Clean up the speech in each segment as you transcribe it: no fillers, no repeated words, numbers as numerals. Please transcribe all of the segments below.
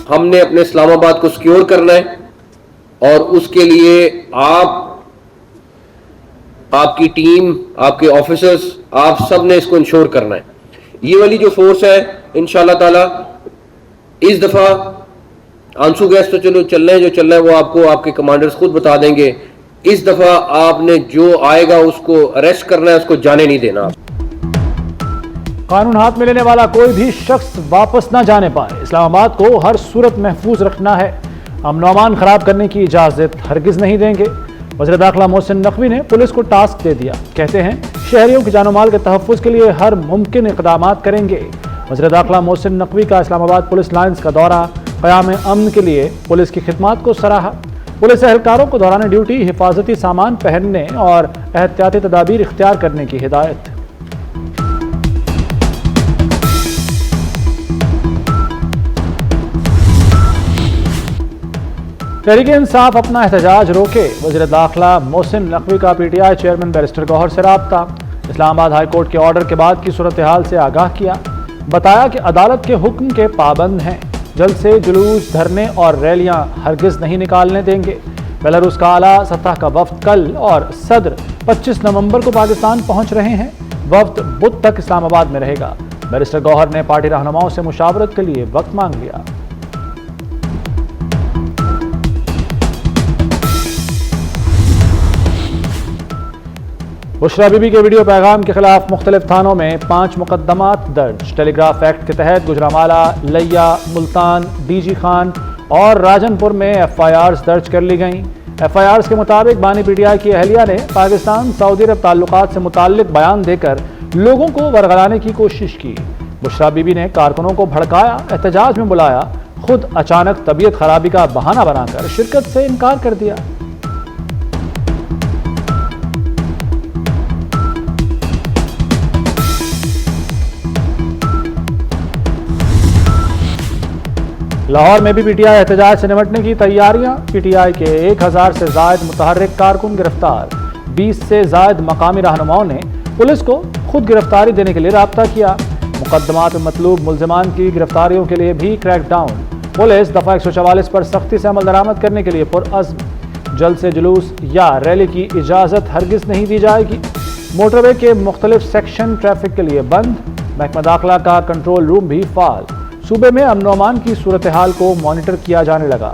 ہم نے اپنے اسلام آباد کو سیکیور کرنا ہے اور اس کے لیے آپ کی ٹیم، آپ کے آفیسرز، آپ سب نے اس کو انشور کرنا ہے. یہ والی جو فورس ہے انشاءاللہ تعالی اس دفعہ آنسو گیس تو چلو چل رہے ہیں، جو چل رہا ہے وہ آپ کو آپ کے کمانڈرز خود بتا دیں گے. اس دفعہ آپ نے جو آئے گا اس کو اریسٹ کرنا ہے، اس کو جانے نہیں دینا. قانون ہاتھ میں لینے والا کوئی بھی شخص واپس نہ جانے پائے. اسلام آباد کو ہر صورت محفوظ رکھنا ہے. امن و امان خراب کرنے کی اجازت ہرگز نہیں دیں گے. وزیر داخلہ محسن نقوی نے پولیس کو ٹاسک دے دیا. کہتے ہیں شہریوں کی جان و مال کے تحفظ کے لیے ہر ممکن اقدامات کریں گے. وزیر داخلہ محسن نقوی کا اسلام آباد پولیس لائنز کا دورہ، قیام امن کے لیے پولیس کی خدمات کو سراہا. پولیس اہلکاروں کو دوران ڈیوٹی حفاظتی سامان پہننے اور احتیاطی تدابیر اختیار کرنے کی ہدایت. تحریک انصاف اپنا احتجاج روکے. وزیر داخلہ محسن نقوی کا P T I chairman barrister Gohar سے رابطہ. اسلام آباد ہائی کورٹ کے آرڈر کے بعد کی صورتحال سے آگاہ کیا. بتایا کہ عدالت کے حکم کے پابند ہیں. جلد سے جلوس، دھرنے اور ریلیاں ہرگز نہیں نکالنے دیں گے. بیلاروس کا اعلیٰ سطح کا وفد کل اور صدر 25 نومبر کو پاکستان پہنچ رہے ہیں. وفد بدھ تک اسلام آباد میں رہے گا. بیرسٹر گوہر نے پارٹی رہنماؤں سے مشاورت کے لیے وقت مانگ لیا. بشرا بی بی کے ویڈیو پیغام کے خلاف مختلف تھانوں میں 5 مقدمات درج. ٹیلی گراف ایکٹ کے تحت گجرانوالہ، لیا، ملتان، ڈی جی خان اور راجن پور میں ایف آئی آرز درج کر لی گئیں. ایف آئی آرز کے مطابق بانی پی ٹی آئی کی اہلیہ نے پاکستان سعودی عرب تعلقات سے متعلق بیان دے کر لوگوں کو ورگلانے کی کوشش کی. بشرا بی بی نے کارکنوں کو بھڑکایا، احتجاج میں بلایا، خود اچانک طبیعت خرابی کا بہانہ بنا کر شرکت سے انکار کر دیا. لاہور میں بھی پی ٹی آئی احتجاج سے نمٹنے کی تیاریاں. پی ٹی آئی کے 1000 سے زائد متحرک کارکن گرفتار. 20 سے زائد مقامی رہنماؤں نے پولیس کو خود گرفتاری دینے کے لیے رابطہ کیا. مقدمات میں مطلوب ملزمان کی گرفتاریوں کے لیے بھی کریک ڈاؤن. پولیس دفعہ 144 پر سختی سے عمل درآمد کرنے کے لیے پرعزم. جلد سے جلوس یا ریلی کی اجازت ہرگز نہیں دی جائے گی. موٹر وے کے مختلف سیکشن ٹریفک کے لیے بند. محکمہ داخلہ کا کنٹرول روم بھی فعال. صوبے میں امن و امان کی صورتحال کو مانیٹر کیا جانے لگا.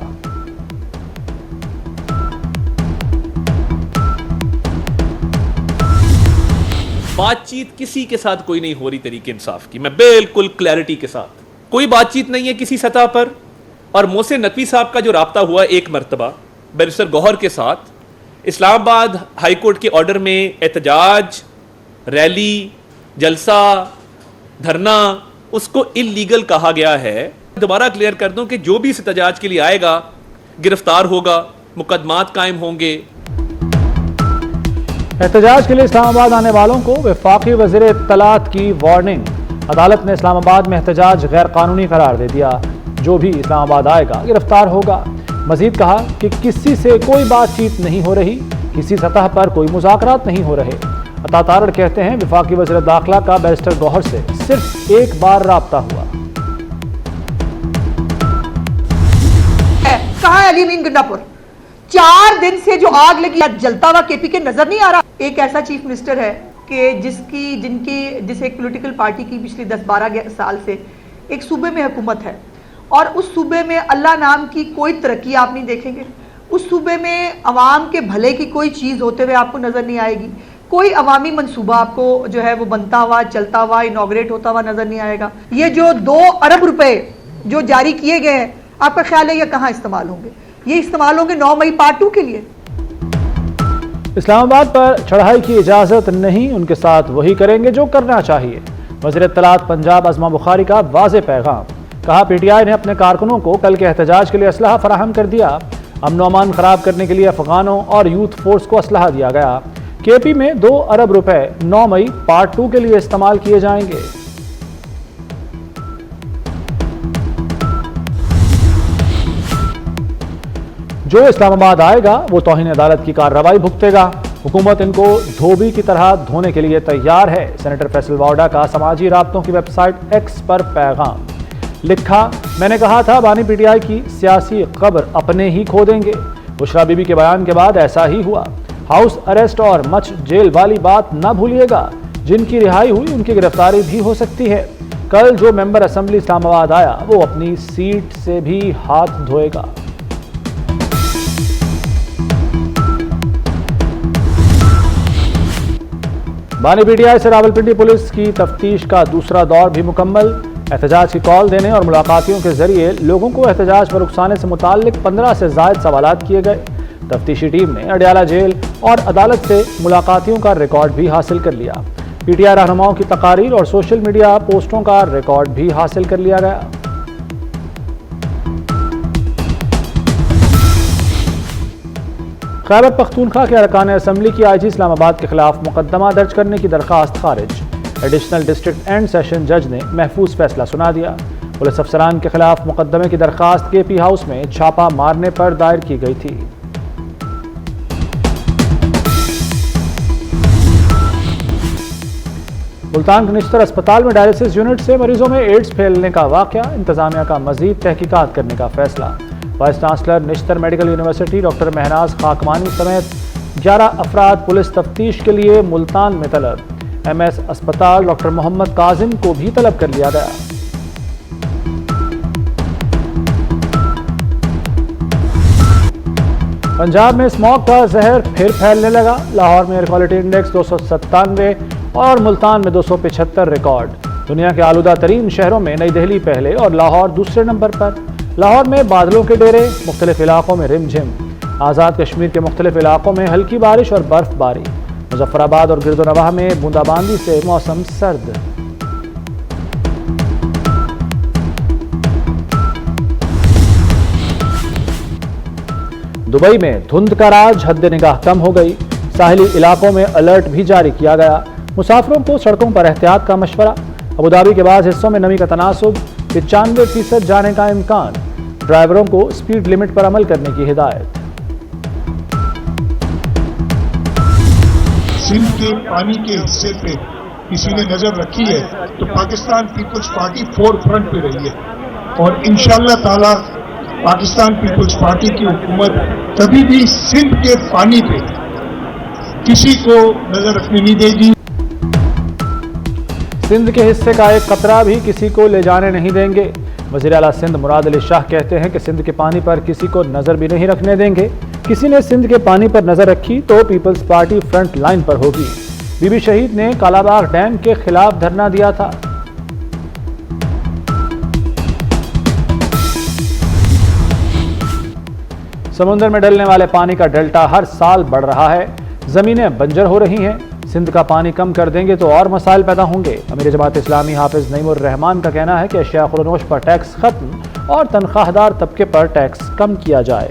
بات چیت کسی کے ساتھ کوئی نہیں ہو رہی تحریک انصاف کی. میں بالکل کلیئرٹی کے ساتھ، کوئی بات چیت نہیں ہے کسی سطح پر. اور محسن نقوی صاحب کا جو رابطہ ہوا ایک مرتبہ بیرسٹر گوہر کے ساتھ، اسلام آباد ہائی کورٹ کے آرڈر میں احتجاج، ریلی، جلسہ، دھرنا، اس کو اللیگل کہا گیا ہے. دوبارہ کلیئر کر دوں کہ جو بھی اس احتجاج کے لیے آئے گا گرفتار ہوگا، مقدمات قائم ہوں گے. احتجاج کے لیے اسلام آباد آنے والوں کو وفاقی وزیر اطلاعات کی وارننگ. عدالت نے اسلام آباد میں احتجاج غیر قانونی قرار دے دیا. جو بھی اسلام آباد آئے گا گرفتار ہوگا. مزید کہا کہ کسی سے کوئی بات چیت نہیں ہو رہی، کسی سطح پر کوئی مذاکرات نہیں ہو رہے. عطا تارڑ کہتے ہیں وفاقی وزیر داخلہ کا بیرسٹر گوہر سے صرف ایک بار رابطہ ہوا. کہاں ہے علی امین گنڈا پور؟ 4 دن سے جو آگ لگی جلتا ہوا کے پی کے نظر نہیں آ رہا. ایک ایسا چیف منسٹر ہے کہ جس ایک پولیٹیکل پارٹی کی پچھلی 10-12 سال سے ایک صوبے میں حکومت ہے، اور اس صوبے میں اللہ نام کی کوئی ترقی آپ نہیں دیکھیں گے. اس صوبے میں عوام کے بھلے کی کوئی چیز ہوتے ہوئے آپ کو نظر نہیں آئے گی. کوئی عوامی منصوبہ آپ کو جو ہے وہ بنتا ہوا، چلتا ہوا، انوگریٹ ہوتا ہوا نظر نہیں آئے گا. یہ جو 2 ارب روپے جو جاری کیے گئے ہیں، آپ کا خیال ہے یہ کہاں استعمال ہوں گے؟ یہ استعمال ہوں گے 9 مئی پارٹ 2 کے لیے. اسلام آباد پر چڑھائی کی اجازت نہیں، ان کے ساتھ وہی کریں گے جو کرنا چاہیے. وزیر اطلاعات پنجاب عظمہ بخاری کا واضح پیغام. کہا پی ٹی آئی نے اپنے کارکنوں کو کل کے احتجاج کے لیے اسلحہ فراہم کر دیا. امن و امان خراب کرنے کے لیے افغانوں اور یوتھ فورس کو اسلحہ دیا گیا. کے پی میں 2 ارب روپے 9 مئی پارٹ 2 کے لیے استعمال کیے جائیں گے. جو اسلام آباد آئے گا وہ توہین عدالت کی کارروائی بھگتے گا. حکومت ان کو دھوبی کی طرح دھونے کے لیے تیار ہے. سینیٹر فیصل واوڈا کا سماجی رابطوں کی ویب سائٹ ایکس پر پیغام. لکھا، میں نے کہا تھا بانی پی ٹی آئی کی سیاسی قبر اپنے ہی کھو دیں گے۔ بشرا بی بی کے بیان کے بعد ایسا ہی ہوا۔ ہاؤس اریسٹ اور مچ جیل والی بات نہ بھولیے گا، جن کی رہائی ہوئی ان کی گرفتاری بھی ہو سکتی ہے۔ کل جو ممبر اسمبلی اسلام آباد آیا وہ اپنی سیٹ سے بھی ہاتھ دھوئے گا۔ بانی پی ٹی آئی سے راولپنڈی پولیس کی تفتیش کا دوسرا دور بھی مکمل۔ احتجاج کی کال دینے اور ملاقاتیوں کے ذریعے لوگوں کو احتجاج پر اکسانے سے متعلق 15 سے زائد سوالات کیے گئے۔ تفتیشی ٹیم نے اڈیالہ جیل اور عدالت سے ملاقاتیوں کا ریکارڈ بھی حاصل کر لیا۔ پی ٹی آئی رہنماؤں کی تقاریر اور سوشل میڈیا پوسٹوں کا ریکارڈ بھی حاصل کر لیا گیا۔ خیبر پختونخوا کے ارکان اسمبلی کی آئی جی اسلام آباد کے خلاف مقدمہ درج کرنے کی درخواست خارج۔ ایڈیشنل ڈسٹرکٹ اینڈ سیشن جج نے محفوظ فیصلہ سنا دیا۔ پولیس افسران کے خلاف مقدمے کی درخواست کے پی ہاؤس میں چھاپا مارنے پر دائر کی گئی تھی۔ ملتان کے نشتر اسپتال میں ڈائلیسس یونٹ سے مریضوں میں ایڈز پھیلنے کا واقعہ، انتظامیہ کا مزید تحقیقات کرنے کا فیصلہ۔ وائس چانسلر نشتر میڈیکل یونیورسٹی ڈاکٹر مہناز خاکمانی سمیت 11 افراد پولیس تفتیش کے لیے ملتان میں طلب۔ ایم ایس اسپتال ڈاکٹر محمد کاظم کو بھی طلب کر لیا گیا۔ پنجاب میں اسموگ کا زہر پھر پھیلنے لگا۔ لاہور میں ایئر کوالٹی انڈیکس 297 اور ملتان میں 275 ریکارڈ۔ دنیا کے آلودہ ترین شہروں میں نئی دہلی پہلے اور لاہور دوسرے نمبر پر۔ لاہور میں بادلوں کے ڈیرے، مختلف علاقوں میں رم جھم۔ آزاد کشمیر کے مختلف علاقوں میں ہلکی بارش اور برف باری۔ مظفر آباد اور گرد و نواح میں بوندا باندی سے موسم سرد۔ دبئی میں دھند کا راج حد نگاہ کم ہو گئی۔ ساحلی علاقوں میں الرٹ بھی جاری کیا گیا۔ مسافروں کو سڑکوں پر احتیاط کا مشورہ۔ ابوظہبی کے بعض حصوں میں نمی کا تناسب، 95% جانے کا امکان۔ ڈرائیوروں کو سپیڈ لمٹ پر عمل کرنے کی ہدایت۔ سندھ کے پانی کے حصے پہ کسی نے نظر رکھی ہے تو پاکستان پیپلز پارٹی فور فرنٹ پہ رہی ہے، اور انشاءاللہ تعالی پاکستان پیپلز پارٹی کی حکومت کبھی بھی سندھ کے پانی پہ کسی کو نظر رکھنے نہیں دے گی۔ سندھ کے حصے کا ایک قطرہ بھی کسی کو لے جانے نہیں دیں گے۔ وزیر اعلیٰ سندھ مراد علی شاہ کہتے ہیں کہ سندھ کے پانی پر کسی کو نظر بھی نہیں رکھنے دیں گے۔ کسی نے سندھ کے پانی پر نظر رکھی تو پیپلز پارٹی فرنٹ لائن پر ہوگی۔ بی بی شہید نے کالا باغ ڈیم کے خلاف دھرنا دیا تھا۔ سمندر میں ڈلنے والے پانی کا ڈیلٹا ہر سال بڑھ رہا ہے۔ زمینیں بنجر ہو رہی ہیں۔ سندھ کا پانی کم کر دیں گے تو اور مسائل پیدا ہوں گے۔ امیر جماعت اسلامی حافظ نعیم الرحمان کا کہنا ہے کہ اشیاء خورنوش پر ٹیکس ختم اور تنخواہ دار طبقے پر ٹیکس کم کیا جائے۔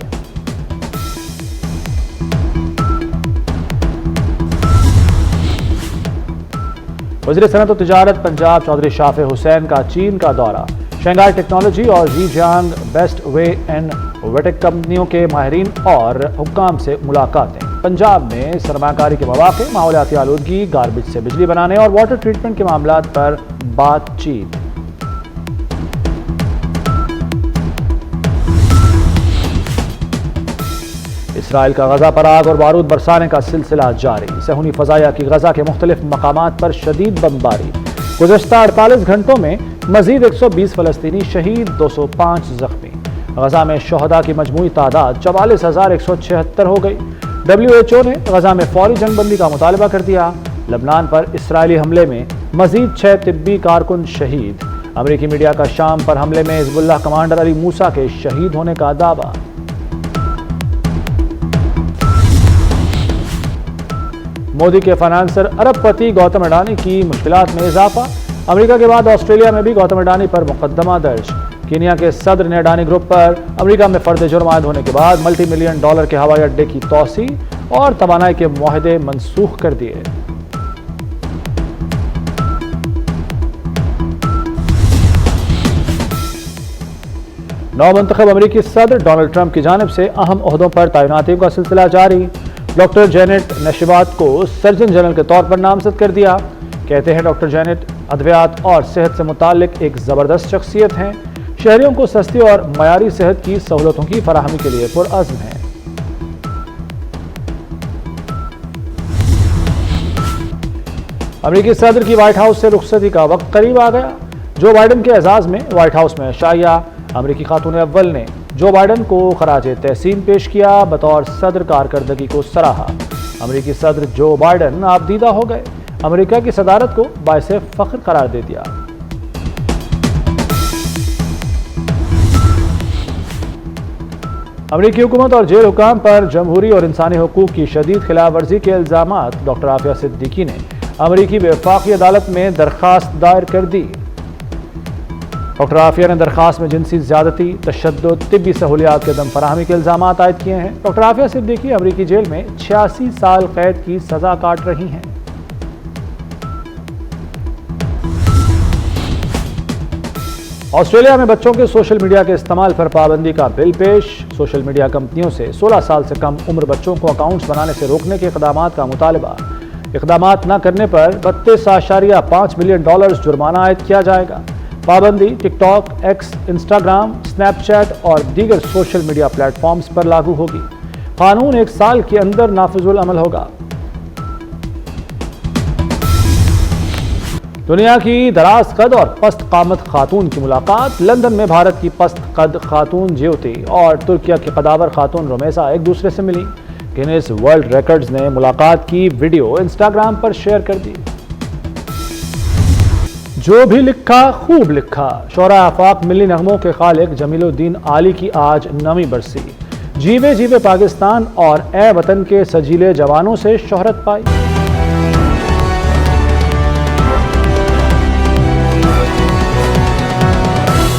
وزیر صنعت و تجارت پنجاب چودھری شافع حسین کا چین کا دورہ۔ شنگھائی ٹیکنالوجی اور زی جیانگ بیسٹ وے اینڈ ویٹیک کمپنیوں کے ماہرین اور حکام سے ملاقاتیں۔ پنجاب میں سرمایہ کاری کے مواقع، ماحولیاتی آلودگی، گاربیج سے بجلی بنانے اور واٹر ٹریٹمنٹ کے معاملات پر بات چیت۔ اسرائیل کا غزہ پر آگ اور بارود برسانے کا سلسلہ جاری۔ صہیونی فضائیہ کی غزہ کے مختلف مقامات پر شدید بمباری۔ گزشتہ 48 گھنٹوں میں مزید 120 فلسطینی شہید، 205 زخمی۔ غزہ میں شہداء کی مجموعی تعداد 44,176 ہو گئی۔ WHO نے غزہ میں فوری جنگ بندی کا مطالبہ کر دیا۔ لبنان پر اسرائیلی حملے میں مزید 6 طبی کارکن شہید۔ امریکی میڈیا کا شام پر حملے میں حزب اللہ کمانڈر علی موسیٰ کے شہید ہونے کا دعویٰ۔ مودی کے فائنانسر ارب پتی گوتم اڈانی کی مشکلات میں اضافہ۔ امریکہ کے بعد آسٹریلیا میں بھی گوتم اڈانی پر مقدمہ درج۔ کینیا کے صدر نے اڈانی گروپ پر امریکہ میں فرد جرم عائد ہونے کے بعد $ملٹی ملین کے ہوائی اڈے کی توسیع اور توانائی کے معاہدے منسوخ کر دیے۔ نومنتخب امریکی صدر ڈونلڈ ٹرمپ کی جانب سے اہم عہدوں پر تعیناتیوں کا سلسلہ جاری۔ ڈاکٹر جینٹ نشیبات کو سرجن جنرل کے طور پر نامزد کر دیا۔ کہتے ہیں ڈاکٹر جینٹ ادویات اور صحت سے متعلق ایک زبردست شخصیت ہیں۔ شہریوں کو سستی اور معیاری صحت کی سہولتوں کی فراہمی کے لیے پرعزم ہیں۔ امریکی صدر کی وائٹ ہاؤس سے رخصتی کا وقت قریب آ گیا۔ جو بائیڈن کے اعزاز میں وائٹ ہاؤس میں شائعہ امریکی خاتون اول نے جو بائیڈن کو خراج تحسین پیش کیا، بطور صدر کارکردگی کو سراہا۔ امریکی صدر جو بائیڈن آپ دیدہ ہو گئے، امریکہ کی صدارت کو باعث فخر قرار دے دیا۔ امریکی حکومت اور جیل حکام پر جمہوری اور انسانی حقوق کی شدید خلاف ورزی کے الزامات، ڈاکٹر عافیہ صدیقی نے امریکی وفاقی عدالت میں درخواست دائر کر دی۔ ڈاکٹر عافیہ نے درخواست میں جنسی زیادتی، تشدد، طبی سہولیات کے عدم فراہمی کے الزامات عائد کیے ہیں۔ ڈاکٹر عافیہ صدیقی امریکی جیل میں 86 سال قید کی سزا کاٹ رہی ہیں۔ آسٹریلیا میں بچوں کے سوشل میڈیا کے استعمال پر پابندی کا بل پیش۔ سوشل میڈیا کمپنیوں سے 16 سال سے کم عمر بچوں کو اکاؤنٹس بنانے سے روکنے کے اقدامات کا مطالبہ۔ اقدامات نہ کرنے پر $32.5 ملین جرمانہ عائد کیا جائے گا۔ پابندی TikTok, X, Instagram, Snapchat اور دیگر سوشل میڈیا پلیٹ فارمز پر لاگو ہوگی۔ قانون 1 سال کے اندر نافذ العمل ہوگا۔ دنیا کی دراز قد اور پست قامت خاتون کی ملاقات۔ لندن میں بھارت کی پست قد خاتون جیوتی اور ترکیہ کی قداور خاتون رومیسا ایک دوسرے سے ملی۔ گینیس ورلڈ ریکارڈز نے ملاقات کی ویڈیو انسٹاگرام پر شیئر کر دی۔ جو بھی لکھا خوب لکھا۔ شعراء آفاق ملی نغموں کے خالق جمیل الدین عالی کی آج 9ویں برسی۔ جیوے جیوے پاکستان اور اے وطن کے سجیلے جوانوں سے شہرت پائی۔